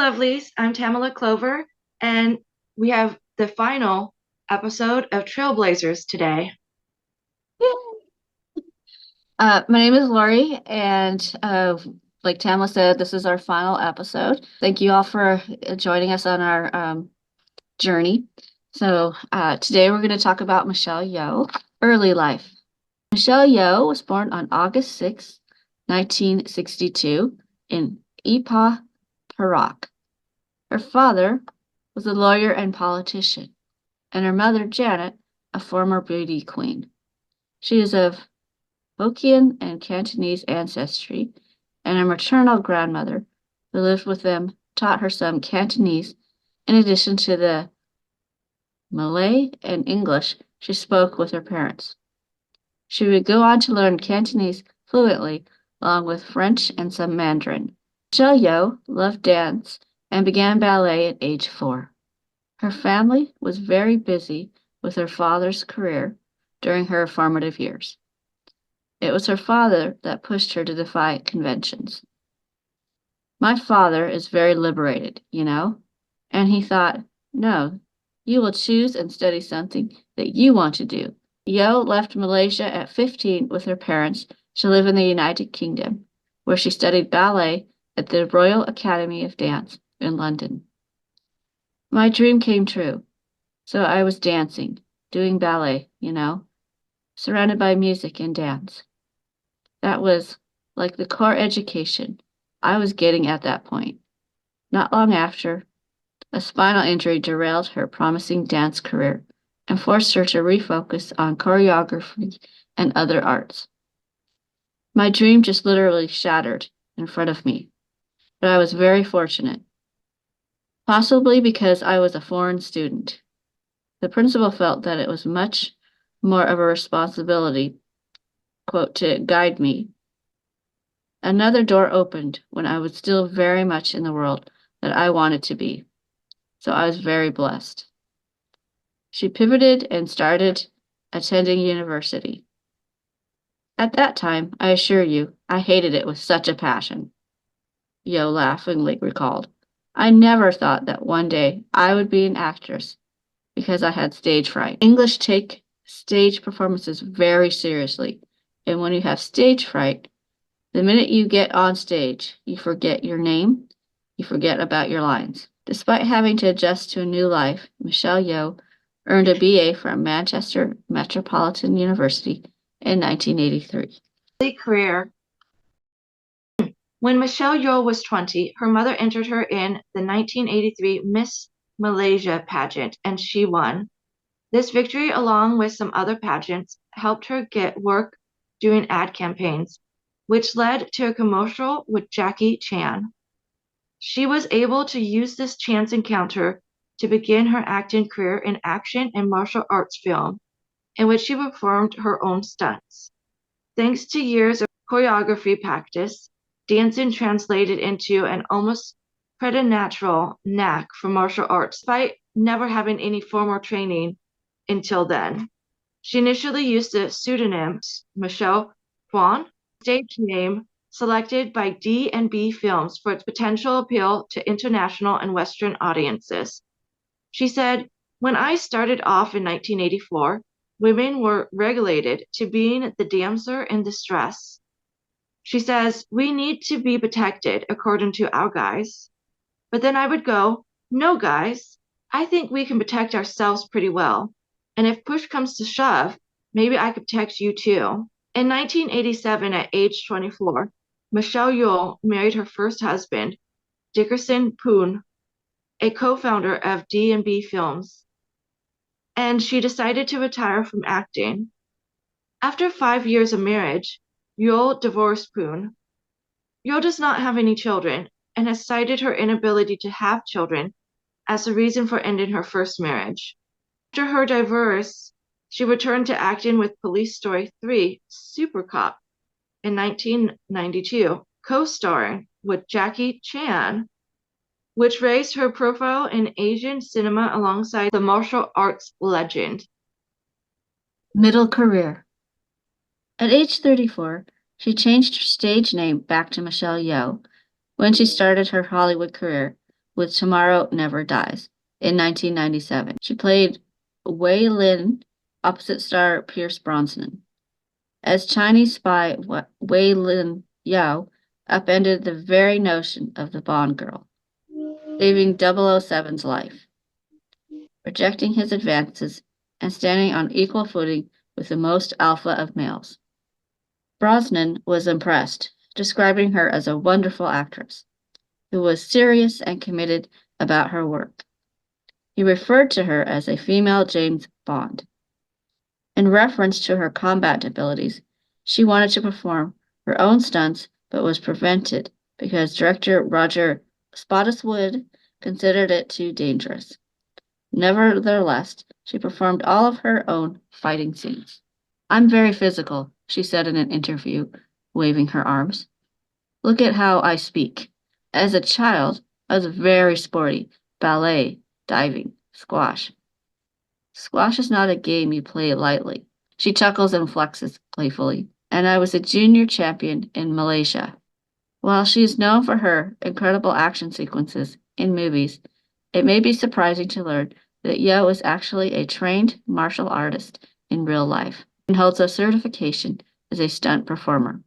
lovelies. I'm Tamela Clover, and we have the final episode of Trailblazers today. My name is Laurie, and like Tamla said, this is our final episode. Thank you all for joining us on our journey. Today we're going to talk about Michelle Yeoh, early life. Michelle Yeoh was born on August 6, 1962, in Ipoh, Perak. Her father was a lawyer and politician, and her mother, Janet, a former beauty queen. She is of Hokkien and Cantonese ancestry, and her maternal grandmother, who lived with them, taught her some Cantonese in addition to the Malay and English she spoke with her parents. She would go on to learn Cantonese fluently, along with French and some Mandarin. Michelle Yeoh loved dance and began ballet at age 4. Her family was very busy with her father's career during her formative years. It was her father that pushed her to defy conventions. My father is very liberated, and he thought, no, you will choose and study something that you want to do. Yeoh left Malaysia at 15 with her parents to live in the United Kingdom, where she studied ballet at the Royal Academy of Dance in London. My dream came true, so I was dancing, doing ballet, surrounded by music and dance. That was like the core education I was getting at that point. Not long after, a spinal injury derailed her promising dance career and forced her to refocus on choreography and other arts. My dream just literally shattered in front of me, but I was very fortunate, possibly because I was a foreign student. The principal felt that it was much more of a responsibility, quote, to guide me. Another door opened when I was still very much in the world that I wanted to be. So I was very blessed. She pivoted and started attending university. At that time, I assure you, I hated it with such a passion. Yeoh laughingly recalled. I never thought that one day I would be an actress because I had stage fright. English take stage performances very seriously, and when you have stage fright, the minute you get on stage, you forget your name, you forget about your lines. Despite having to adjust to a new life, Michelle Yeoh earned a BA from Manchester Metropolitan University in 1983. Career. When Michelle Yeoh was 20, her mother entered her in the 1983 Miss Malaysia pageant, and she won. This victory, along with some other pageants, helped her get work doing ad campaigns, which led to a commercial with Jackie Chan. She was able to use this chance encounter to begin her acting career in action and martial arts film, in which she performed her own stunts. Thanks to years of choreography practice, dancing translated into an almost preternatural knack for martial arts, despite never having any formal training until then. She initially used the pseudonym Michelle Huan, stage name selected by D&B Films for its potential appeal to international and Western audiences. She said, when I started off in 1984, women were regulated to being the damsel in distress. She says, we need to be protected according to our guys. But then I would go, no, guys, I think we can protect ourselves pretty well. And if push comes to shove, maybe I could protect you too. In 1987, at age 24, Michelle Yeoh married her first husband, Dickerson Poon, a co-founder of D&B Films, and she decided to retire from acting. After 5 years of marriage, Yeoh divorced Poon. Yeoh does not have any children and has cited her inability to have children as a reason for ending her first marriage. After her divorce, she returned to acting with Police Story 3 Super Cop in 1992, co-starring with Jackie Chan, which raised her profile in Asian cinema alongside the martial arts legend. Middle career. At age 34, she changed her stage name back to Michelle Yeoh when she started her Hollywood career with Tomorrow Never Dies in 1997. She played Wei Lin opposite star Pierce Brosnan. As Chinese spy Wei Lin Yao upended the very notion of the Bond girl, saving 007's life, rejecting his advances and standing on equal footing with the most alpha of males. Brosnan was impressed, describing her as a wonderful actress who was serious and committed about her work. He referred to her as a female James Bond. In reference to her combat abilities, she wanted to perform her own stunts but was prevented because director Roger Spottiswoode considered it too dangerous. Nevertheless, she performed all of her own fighting scenes. I'm very physical, she said in an interview, waving her arms. Look at how I speak. As a child, I was very sporty. Ballet, diving, squash. Squash is not a game you play lightly. She chuckles and flexes playfully. And I was a junior champion in Malaysia. While she is known for her incredible action sequences in movies, it may be surprising to learn that Yeoh is actually a trained martial artist in real life and holds a certification as a stunt performer.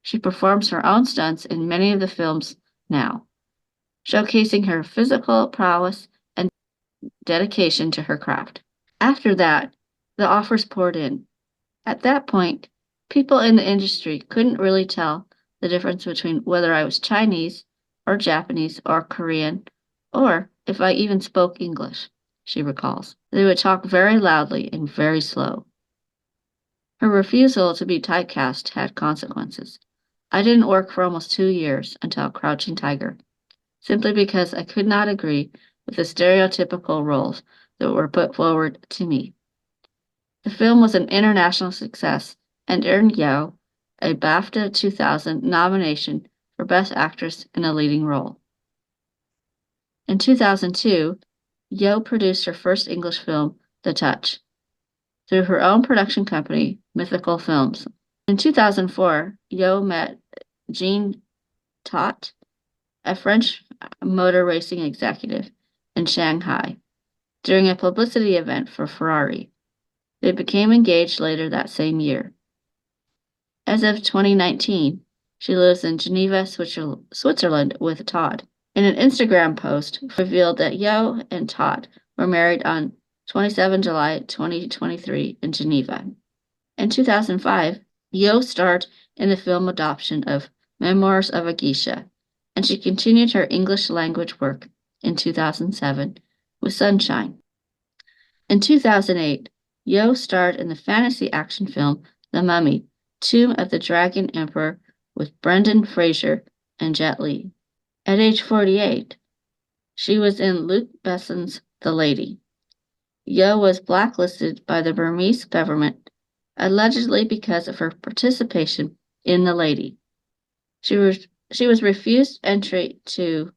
She performs her own stunts in many of the films now, showcasing her physical prowess and dedication to her craft. After that, the offers poured in. At that point, people in the industry couldn't really tell the difference between whether I was Chinese or Japanese or Korean, or if I even spoke English, she recalls. They would talk very loudly and very slow. Her refusal to be typecast had consequences. I didn't work for almost 2 years until Crouching Tiger, simply because I could not agree with the stereotypical roles that were put forward to me. The film was an international success and earned Yeoh a BAFTA 2000 nomination for Best Actress in a Leading Role. In 2002, Yeoh produced her first English film, The Touch, through her own production company, Mythical Films. In 2004, Yeoh met Jean Tott, a French motor racing executive, in Shanghai during a publicity event for Ferrari. They became engaged later that same year. As of 2019, she lives in Geneva, Switzerland with Todd. In an Instagram post, revealed that Yeoh and Todd were married on 27 July 2023 in Geneva. In 2005, Yeoh starred in the film adaptation of Memoirs of a Geisha, and she continued her English language work in 2007 with Sunshine. In 2008, Yeoh starred in the fantasy action film The Mummy, Tomb of the Dragon Emperor with Brendan Fraser and Jet Li. At age 48, she was in Luc Besson's The Lady. Yeoh was blacklisted by the Burmese government, allegedly because of her participation in The Lady. She was refused entry to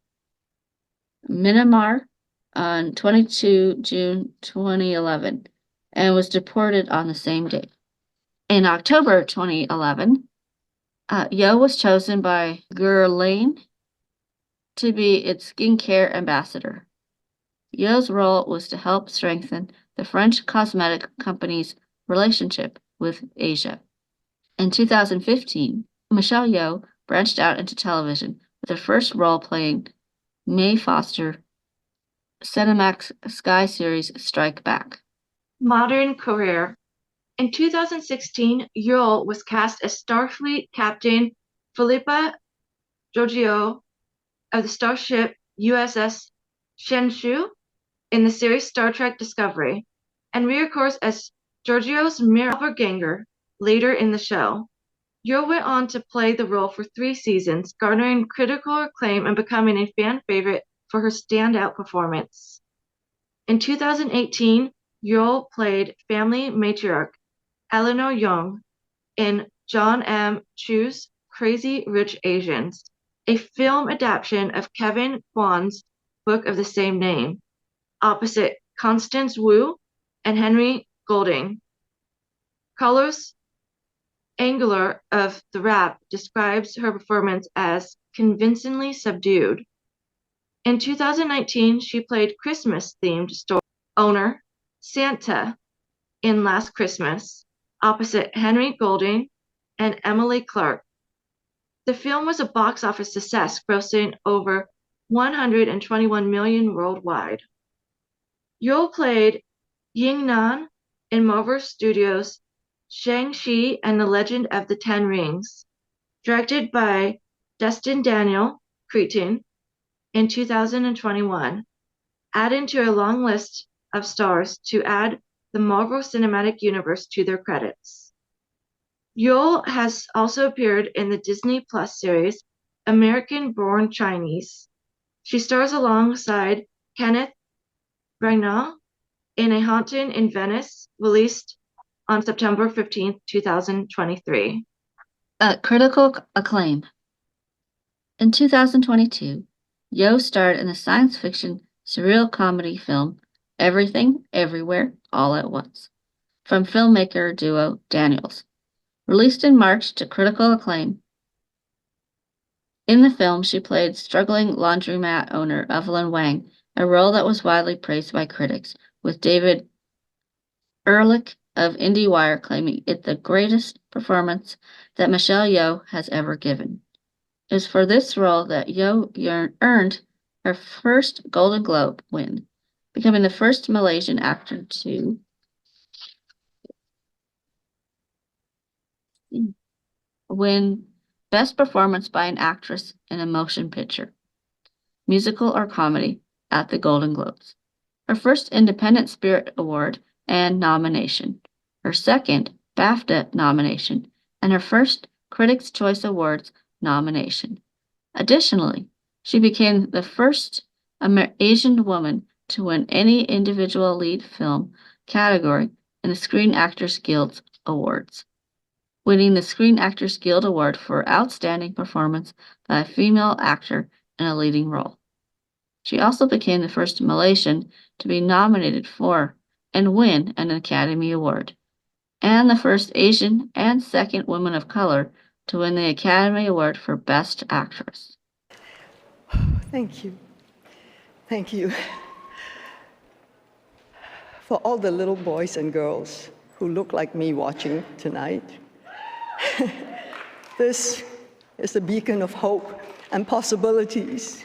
Myanmar on 22 June 2011 and was deported on the same day. In October 2011, Yeoh was chosen by Guerlain to be its skincare ambassador. Yeoh's role was to help strengthen the French cosmetic company's relationship with Asia. In 2015, Michelle Yeoh branched out into television with her first role playing Mae Foster, Cinemax Sky series Strike Back. Modern career. In 2016, Yeoh was cast as Starfleet Captain Philippa Georgiou of the starship USS Shenzhou in the series Star Trek Discovery, and reoccurs as Georgiou's mirror doppelganger later in the show. Yeoh went on to play the role for 3 seasons, garnering critical acclaim and becoming a fan favorite for her standout performance. In 2018, Yeoh played family matriarch Eleanor Young in John M. Chu's Crazy Rich Asians, a film adaptation of Kevin Kwan's book of the same name, opposite Constance Wu and Henry Golding. Carlos Angler of The Wrap describes her performance as convincingly subdued. In 2019, she played Christmas-themed store owner Santa in Last Christmas, opposite Henry Golding and Emily Clark. The film was a box office success, grossing over 121 million worldwide. Yeoh played Ying-nan in Marvel Studios' Shang-Chi and the Legend of the Ten Rings, directed by Destin Daniel Cretton in 2021, adding to a long list of stars to add the Marvel Cinematic Universe to their credits. Yeoh has also appeared in the Disney Plus series American-Born Chinese. She stars alongside Kenneth Branagh in A Haunting in Venice, released on September 15, 2023. Critical acclaim. In 2022, Yeoh starred in the science fiction surreal comedy film Everything, Everywhere, All at Once, from filmmaker duo Daniels. Released in March to critical acclaim. In the film, she played struggling laundromat owner Evelyn Wang, a role that was widely praised by critics, with David Ehrlich of IndieWire claiming it the greatest performance that Michelle Yeoh has ever given. It was for this role that Yeoh earned her first Golden Globe win, becoming the first Malaysian actor to win Best Performance by an Actress in a Motion Picture, Musical or Comedy at the Golden Globes. Her first Independent Spirit Award and nomination, her second BAFTA nomination, and her first Critics' Choice Awards nomination. Additionally, she became the first Asian woman to win any individual lead film category in the Screen Actors Guild Awards, winning the Screen Actors Guild Award for Outstanding Performance by a Female Actor in a Leading Role. She also became the first Malaysian to be nominated for and win an Academy Award, and the first Asian and second woman of color to win the Academy Award for Best Actress. Thank you. Thank you. For all the little boys and girls who look like me watching tonight, this is a beacon of hope and possibilities.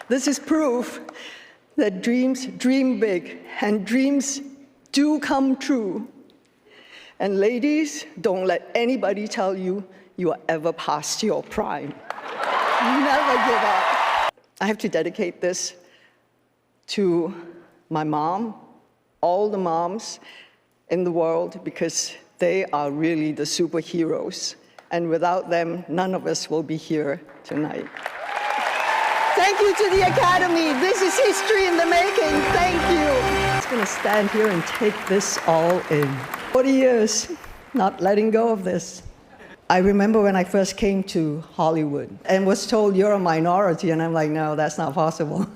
This is proof that dreams dream big and dreams do come true. And ladies, don't let anybody tell you you are ever past your prime. Never give up. I have to dedicate this to my mom, all the moms in the world, because they are really the superheroes. And without them, none of us will be here tonight. Thank you to the Academy. This is history in the making. Thank you. I'm just gonna stand here and take this all in. 40 years, not letting go of this. I remember when I first came to Hollywood and was told you're a minority, and I'm like, no, that's not possible.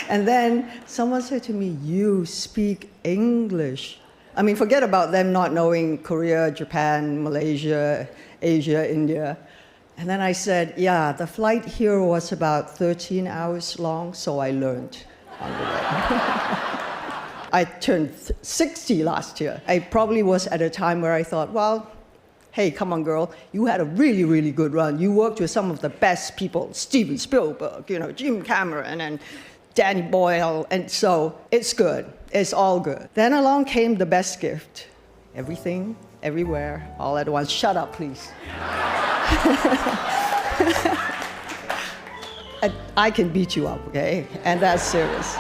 And then someone said to me, you speak English. I mean, forget about them not knowing Korea, Japan, Malaysia, Asia, India. And then I said, yeah, the flight here was about 13 hours long, so I learned on the way. I turned 60 last year. I probably was at a time where I thought, well, hey, come on, girl, you had a really, really good run. You worked with some of the best people, Steven Spielberg, Jim Cameron, and Danny Boyle, and so it's good. It's all good. Then along came the best gift. Everything, everywhere, all at once. Shut up, please. I can beat you up, okay? And that's serious.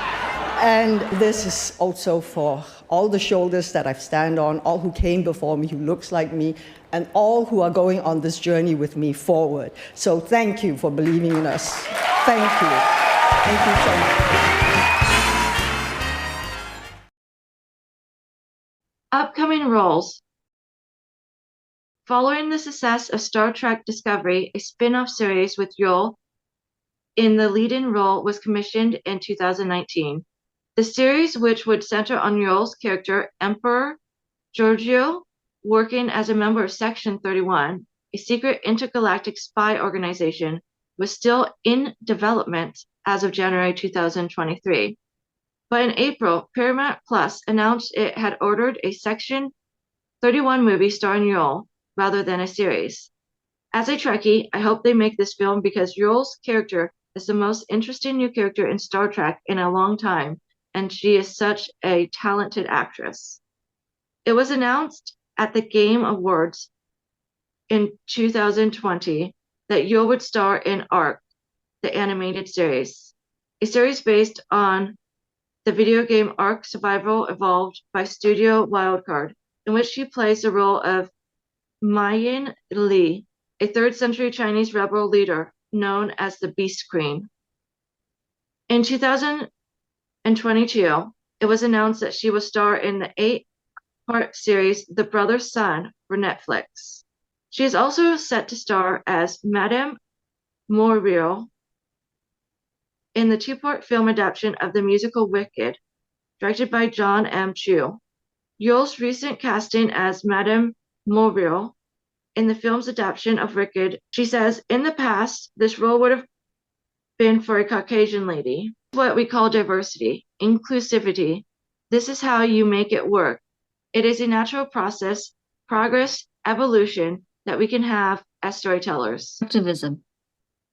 And this is also for all the shoulders that I've stand on, all who came before me, who looks like me, and all who are going on this journey with me forward. So thank you for believing in us. Thank you. Thank you so much. Upcoming roles. Following the success of Star Trek Discovery, a spin-off series with Yeoh in the lead-in role was commissioned in 2019. The series, which would center on Yeoh's character, Empress Georgiou, working as a member of Section 31, a secret intergalactic spy organization, was still in development as of January 2023. But in April, Paramount Plus announced it had ordered a Section 31 movie starring Yeoh rather than a series. As a Trekkie, I hope they make this film because Yeoh's character is the most interesting new character in Star Trek in a long time, and she is such a talented actress. It was announced at the Game Awards in 2020 that Yeoh would star in Arc, the animated series, a series based on the video game Ark Survival Evolved by Studio Wildcard, in which she plays the role of Mayan Li, a 3rd century Chinese rebel leader known as the Beast Queen. In 2022, it was announced that she will star in the 8-part series The Brother's Son for Netflix. She is also set to star as Madame Muriel in the 2-part film adaptation of the musical Wicked, directed by John M. Chu. Yeoh's recent casting as Madame Muriel in the film's adaptation of Wicked, she says, in the past, this role would have been for a Caucasian lady. What we call diversity, inclusivity. This is how you make it work. It is a natural process, progress, evolution that we can have as storytellers. Activism.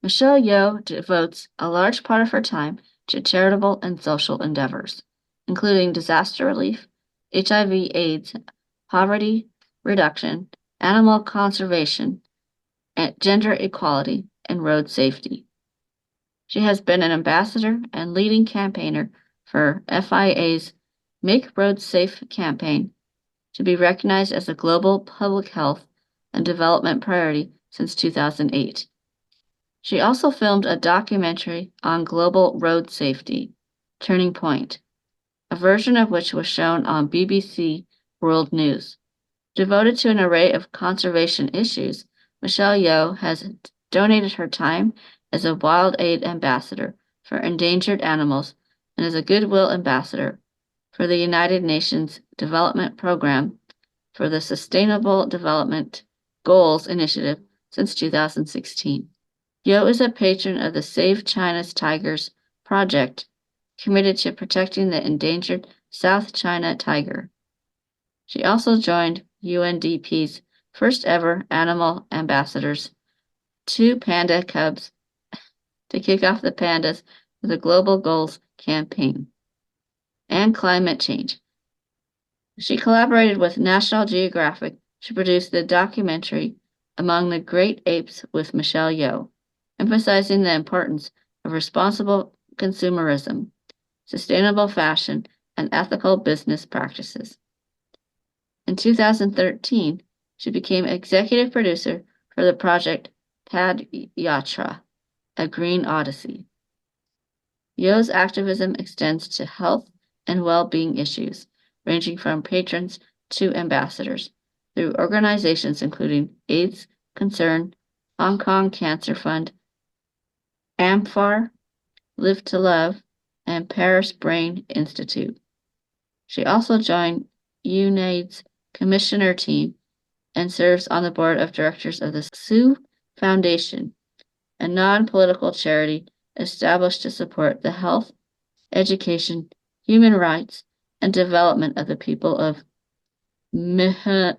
Michelle Yeoh devotes a large part of her time to charitable and social endeavors, including disaster relief, HIV/AIDS, poverty reduction, animal conservation, and gender equality, and road safety. She has been an ambassador and leading campaigner for FIA's Make Roads Safe campaign, to be recognized as a global public health and development priority since 2008. She also filmed a documentary on global road safety, Turning Point, a version of which was shown on BBC World News. Devoted to an array of conservation issues, Michelle Yeoh has donated her time as a Wild Aid ambassador for endangered animals and as a Goodwill ambassador for the United Nations Development Program for the Sustainable Development Goals Initiative since 2016. Yeoh is a patron of the Save China's Tigers project, committed to protecting the endangered South China tiger. She also joined UNDP's first ever animal ambassadors, 2 panda cubs, to kick off the Pandas for the Global Goals campaign, and climate change. She collaborated with National Geographic to produce the documentary Among the Great Apes with Michelle Yeoh, emphasizing the importance of responsible consumerism, sustainable fashion, and ethical business practices. In 2013, she became executive producer for the project Pad Yatra, a Green Odyssey. Yeoh's activism extends to health and well-being issues, ranging from patrons to ambassadors, through organizations including AIDS Concern, Hong Kong Cancer Fund, AMFAR, Live to Love, and Paris Brain Institute. She also joined UNAIDS commissioner team and serves on the board of directors of the Sue Foundation, a non-political charity established to support the health, education, human rights, and development of the people of Myanmar.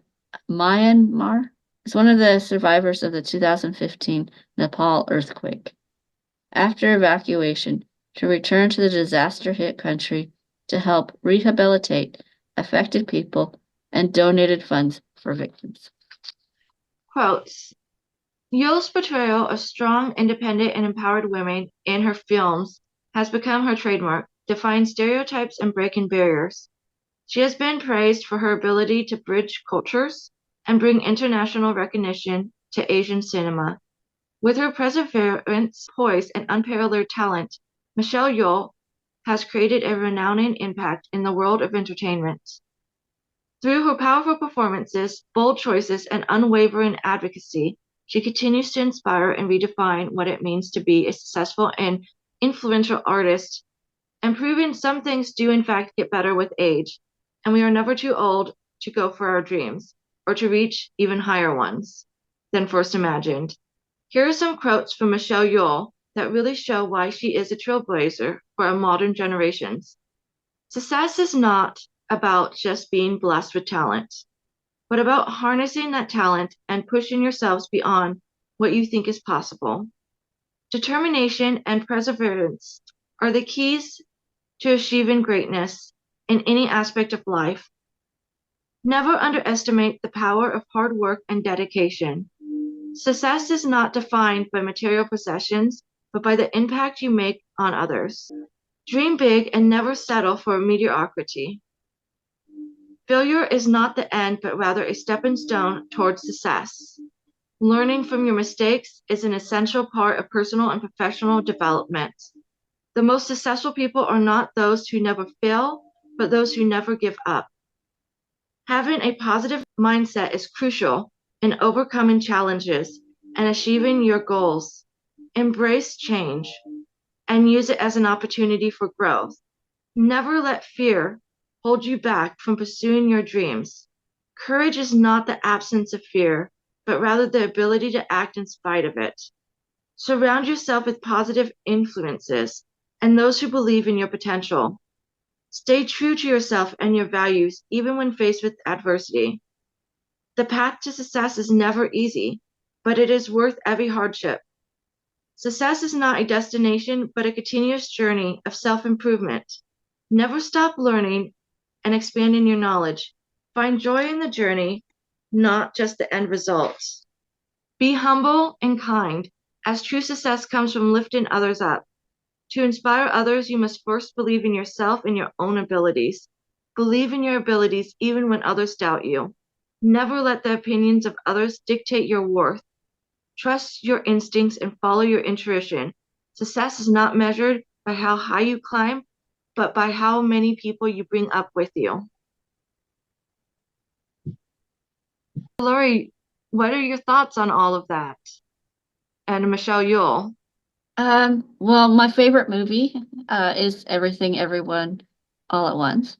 Is one of the survivors of the 2015 Nepal earthquake. After evacuation, she returned to the disaster-hit country to help rehabilitate affected people and donated funds for victims. Quotes. Yeoh's portrayal of strong, independent, and empowered women in her films has become her trademark, defying stereotypes and breaking barriers. She has been praised for her ability to bridge cultures and bring international recognition to Asian cinema. With her perseverance, poise, and unparalleled talent, Michelle Yeoh has created a renowned impact in the world of entertainment. Through her powerful performances, bold choices, and unwavering advocacy, she continues to inspire and redefine what it means to be a successful and influential artist, and proving some things do in fact get better with age, and we are never too old to go for our dreams, or to reach even higher ones than first imagined. Here are some quotes from Michelle Yeoh that really show why she is a trailblazer for our modern generations. Success is not about just being blessed with talent, but about harnessing that talent and pushing yourselves beyond what you think is possible. Determination and perseverance are the keys to achieving greatness in any aspect of life. Never underestimate the power of hard work and dedication. Success is not defined by material possessions, but by the impact you make on others. Dream big and never settle for mediocrity. Failure is not the end, but rather a stepping stone towards success. Learning from your mistakes is an essential part of personal and professional development. The most successful people are not those who never fail, but those who never give up. Having a positive mindset is crucial in overcoming challenges and achieving your goals. Embrace change and use it as an opportunity for growth. Never let fear hold you back from pursuing your dreams. Courage is not the absence of fear, but rather the ability to act in spite of it. Surround yourself with positive influences and those who believe in your potential. Stay true to yourself and your values, even when faced with adversity. The path to success is never easy, but it is worth every hardship. Success is not a destination, but a continuous journey of self-improvement. Never stop learning and expanding your knowledge. Find joy in the journey, not just the end result. Be humble and kind, as true success comes from lifting others up. To inspire others, you must first believe in yourself and your own abilities. Believe in your abilities even when others doubt you. Never let the opinions of others dictate your worth. Trust your instincts and follow your intuition. Success is not measured by how high you climb, but by how many people you bring up with you. Laurie, what are your thoughts on all of that? And Michelle Yeoh. Well, my favorite movie is Everything, Everyone, All at Once.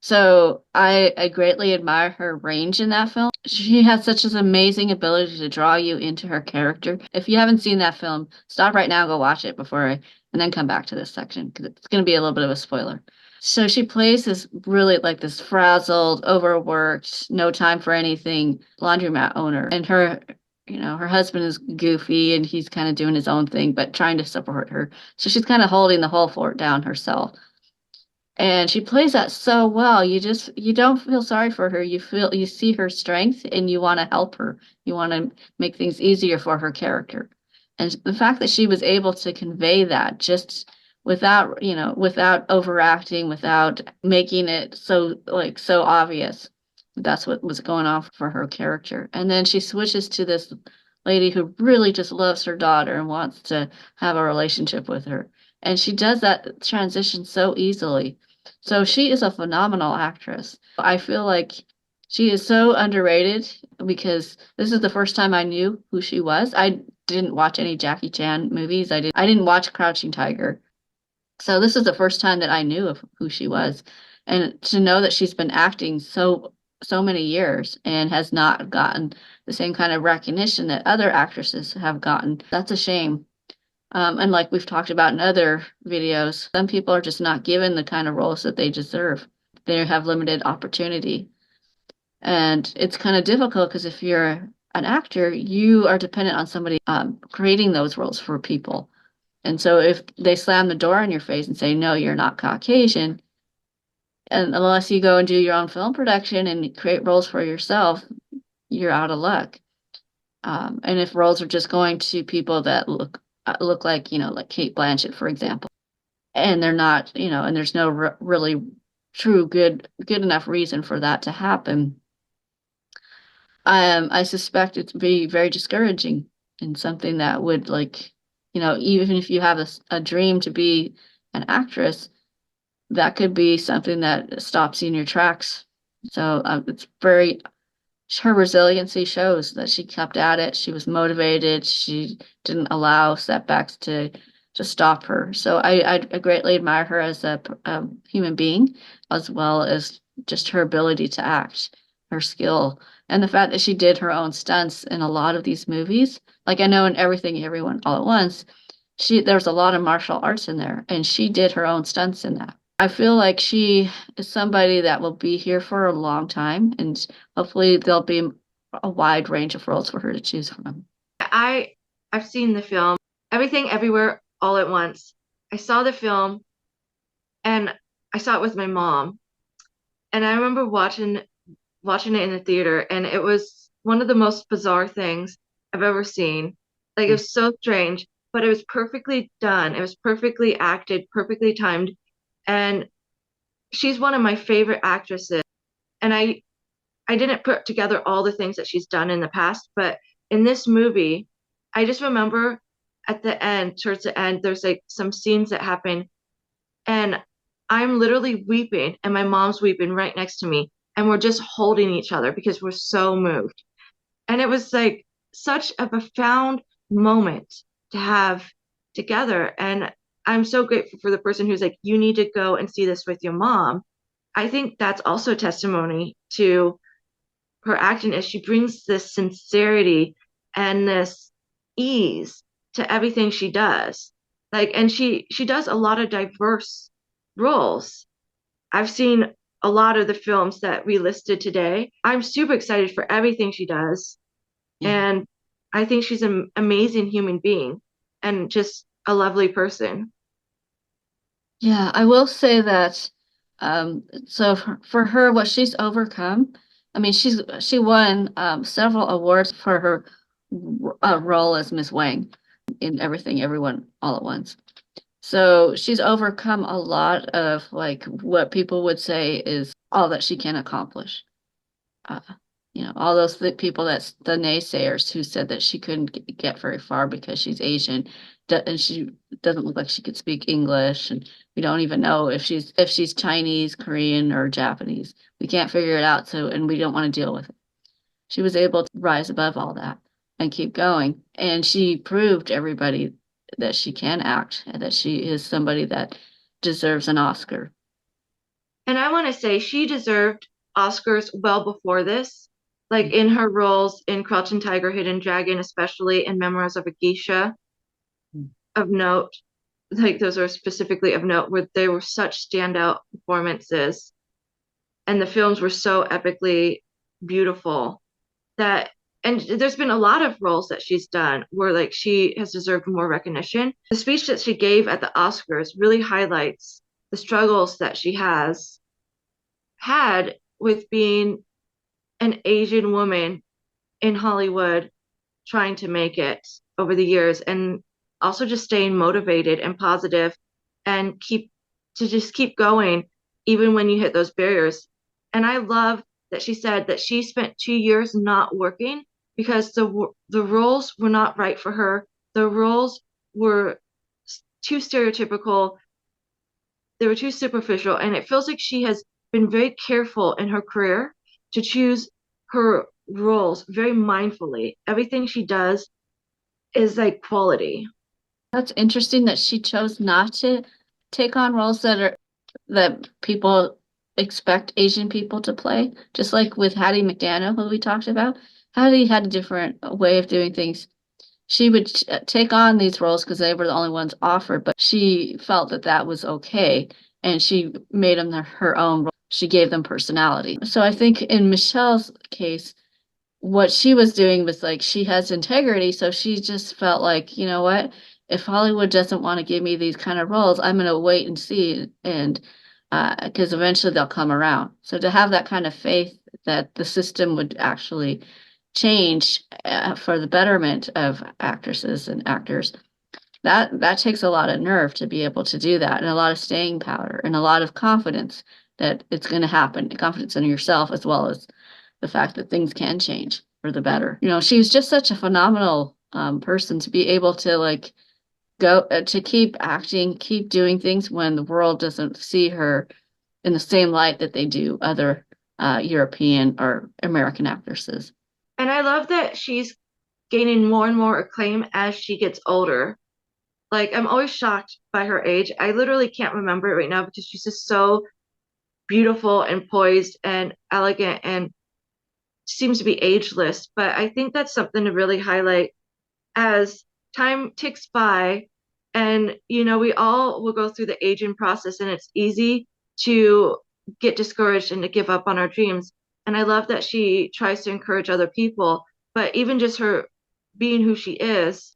So I greatly admire her range in that film. She has such an amazing ability to draw you into her character. If you haven't seen that film, stop right now, go watch it and then come back to this section because it's going to be a little bit of a spoiler. So she plays this really like this frazzled, overworked, no time for anything laundromat owner. And her husband is goofy and he's kind of doing his own thing, but trying to support her. So she's kind of holding the whole fort down herself. And she plays that so well. You don't feel sorry for her. You see her strength and you want to help her. You want to make things easier for her character. And the fact that she was able to convey that just without overacting, without making it so obvious. That's what was going on for her character. And then she switches to this lady who really just loves her daughter and wants to have a relationship with her. And she does that transition so easily. So she is a phenomenal actress. I feel like she is so underrated because this is the first time I knew who she was. I didn't watch any Jackie Chan movies. I didn't watch Crouching Tiger. So this is the first time that I knew of who she was. And to know that she's been acting so many years and has not gotten the same kind of recognition that other actresses have gotten, that's a shame. And like we've talked about in other videos, some people are just not given the kind of roles that they deserve. They have limited opportunity. And it's kind of difficult because if you're an actor, you are dependent on somebody creating those roles for people. And so if they slam the door in your face and say, no, you're not Caucasian, and unless you go and do your own film production and create roles for yourself, you're out of luck. And if roles are just going to people that look like, like Kate Blanchett, for example, and they're not, and there's no really true good enough reason for that to happen, I suspect it to be very discouraging and something that would even if you have a dream to be an actress, that could be something that stops you in your tracks. So it's her resiliency shows that she kept at it. She was motivated. She didn't allow setbacks to stop her. So I greatly admire her as a human being, as well as just her ability to act, her skill, and the fact that she did her own stunts in a lot of these movies. Like I know in Everything, Everyone, All at Once, there's a lot of martial arts in there, and she did her own stunts in that. I feel like she is somebody that will be here for a long time, and hopefully there'll be a wide range of roles for her to choose from. I've seen the film, Everything Everywhere All at Once. I saw the film and I saw it with my mom. And I remember watching it in the theater, and it was one of the most bizarre things I've ever seen. Like it was so strange, but it was perfectly done. It was perfectly acted, perfectly timed. And she's one of my favorite actresses. And I didn't put together all the things that she's done in the past, but in this movie, I just remember at the end, towards the end, there's like some scenes that happen, and I'm literally weeping, and my mom's weeping right next to me, and we're just holding each other because we're so moved. And it was like such a profound moment to have together. And I'm so grateful for the person who's like, you need to go and see this with your mom. I think that's also testimony to her acting is she brings this sincerity and this ease to everything she does. Like, and she does a lot of diverse roles. I've seen a lot of the films that we listed today. I'm super excited for everything she does. Yeah. And I think she's an amazing human being and just a lovely person. Yeah, I will say that so for her, what she's overcome, I mean, she won several awards for her role as Miss Wang in Everything Everyone All at Once. So she's overcome a lot of like what people would say is all that she can accomplish. Uh, all those people, that's the naysayers who said that she couldn't get very far because she's Asian, and she doesn't look like she could speak English, and we don't even know if she's Chinese, Korean, or Japanese. We can't figure it out, and we don't want to deal with it. She was able to rise above all that and keep going, and she proved to everybody that she can act and that she is somebody that deserves an Oscar. And I want to say she deserved Oscars well before this, like in her roles in Crouching Tiger, Hidden Dragon, especially in Memoirs of a Geisha, of note. Like those are specifically of note where they were such standout performances, and the films were so epically beautiful that. And there's been a lot of roles that she's done where like she has deserved more recognition. The speech that she gave at the Oscars really highlights the struggles that she has had with being an Asian woman in Hollywood trying to make it over the years, and also just staying motivated and positive and just keep going even when you hit those barriers. And I love that she said that she spent 2 years not working because the roles were not right for her. The roles were too stereotypical, they were too superficial, and it feels like she has been very careful in her career to choose her roles very mindfully. Everything she does is like quality. That's interesting that she chose not to take on roles that people expect Asian people to play. Just like with Hattie McDaniel, who we talked about. Hattie had a different way of doing things. She would take on these roles because they were the only ones offered, but she felt that that was okay, and she made them her own role. She gave them personality. So I think in Michelle's case, what she was doing was like she has integrity, so she just felt like, you know what, if Hollywood doesn't want to give me these kind of roles, I'm going to wait and see, and because eventually they'll come around. So to have that kind of faith that the system would actually change for the betterment of actresses and actors, that takes a lot of nerve to be able to do that, and a lot of staying power and a lot of confidence that it's going to happen, confidence in yourself as well as the fact that things can change for the better. She's just such a phenomenal person to be able to like go to keep acting, keep doing things when the world doesn't see her in the same light that they do other European or American actresses. And I love that she's gaining more and more acclaim as she gets older. Like, I'm always shocked by her age. I literally can't remember it right now because she's just so beautiful and poised and elegant and seems to be ageless. But I think that's something to really highlight as time ticks by. And, we all will go through the aging process, and it's easy to get discouraged and to give up on our dreams. And I love that she tries to encourage other people, but even just her being who she is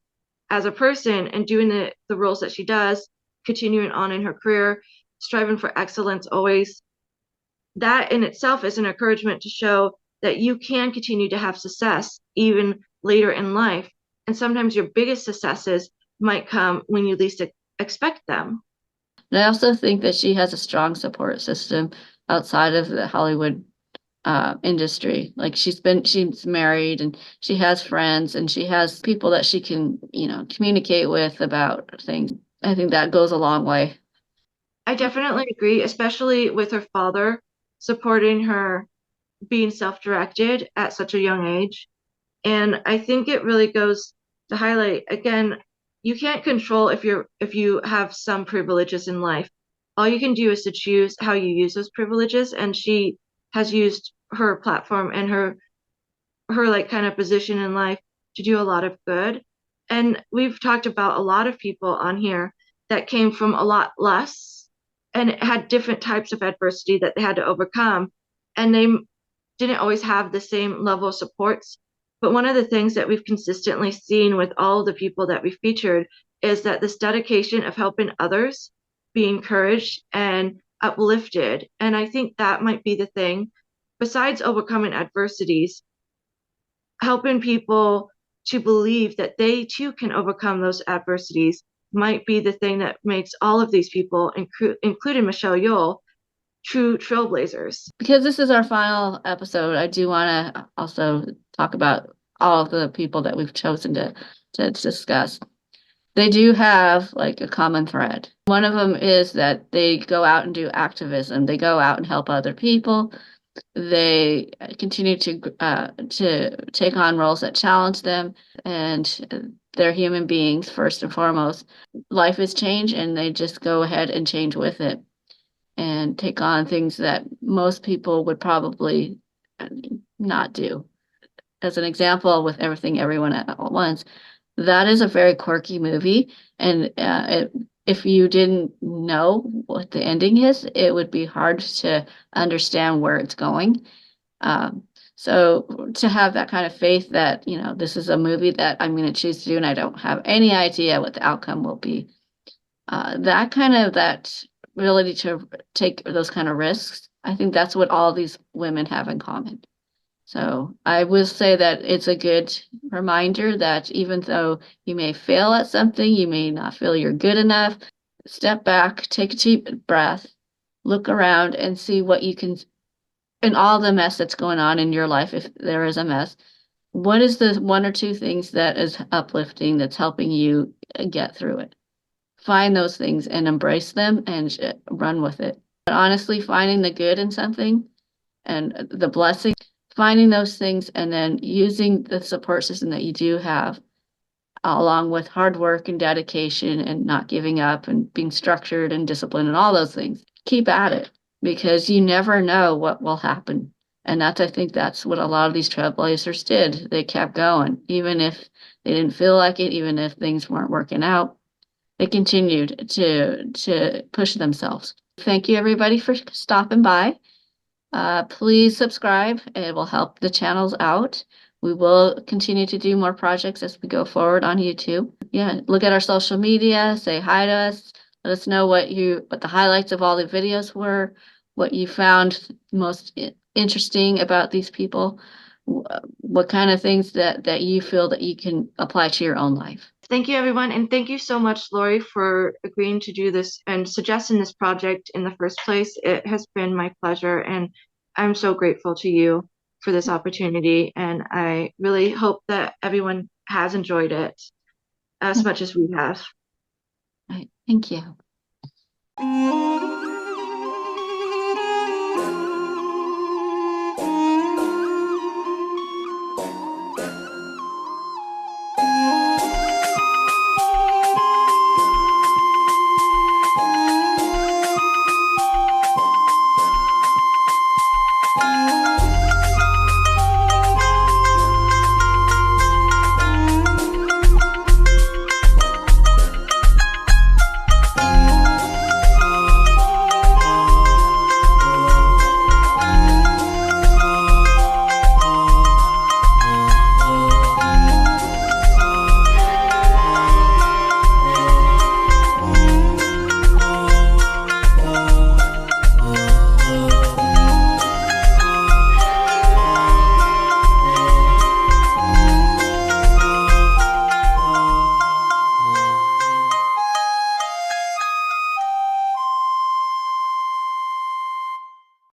as a person and doing the roles that she does, continuing on in her career, striving for excellence always, that in itself is an encouragement to show that you can continue to have success even later in life. And sometimes your biggest successes might come when you least expect them. And I also think that she has a strong support system outside of the Hollywood industry. Like she's married and she has friends and she has people that she can, communicate with about things. I think that goes a long way. I definitely agree, especially with her father supporting her being self-directed at such a young age. And I think it really goes to highlight again, you can't control if you have some privileges in life. All you can do is to choose how you use those privileges, and she has used her platform and her like kind of position in life to do a lot of good. And we've talked about a lot of people on here that came from a lot less and had different types of adversity that they had to overcome. And they didn't always have the same level of supports. But one of the things that we've consistently seen with all the people that we featured is that this dedication of helping others be encouraged and uplifted. And I think that might be the thing, besides overcoming adversities, helping people to believe that they too can overcome those adversities might be the thing that makes all of these people, including Michelle Yeoh, true trailblazers. Because this is our final episode, I do want to also talk about all of the people that we've chosen to discuss. They do have like a common thread. One of them is that they go out and do activism. They go out and help other people. They continue to take on roles that challenge them, and they're human beings first and foremost. Life is change, and they just go ahead and change with it and take on things that most people would probably not do. As an example, with Everything, Everyone at Once, that is a very quirky movie, and if you didn't know what the ending is, it would be hard to understand where it's going. So to have that kind of faith that, this is a movie that I'm going to choose to do and I don't have any idea what the outcome will be. That ability to take those kind of risks, I think that's what all these women have in common. So I will say that it's a good reminder that even though you may fail at something, you may not feel you're good enough, step back, take a deep breath, look around and see what you can, in all the mess that's going on in your life, if there is a mess, what is the one or two things that is uplifting, that's helping you get through it? Find those things and embrace them and run with it. But honestly, finding the good in something and the blessing, finding those things and then using the support system that you do have, along with hard work and dedication and not giving up and being structured and disciplined and all those things. Keep at it because you never know what will happen. And I think that's what a lot of these trailblazers did. They kept going, even if they didn't feel like it, even if things weren't working out. They continued to push themselves. Thank you, everybody, for stopping by. Please subscribe. It will help the channels out. We will continue to do more projects as we go forward on YouTube. Yeah, look at our social media, say hi to us. Let us know what the highlights of all the videos were, what you found most interesting about these people, what kind of things that you feel that you can apply to your own life. Thank you, everyone. And thank you so much, Laurie, for agreeing to do this and suggesting this project in the first place. It has been my pleasure, and I'm so grateful to you for this opportunity. And I really hope that everyone has enjoyed it as much as we have. All right. Thank you.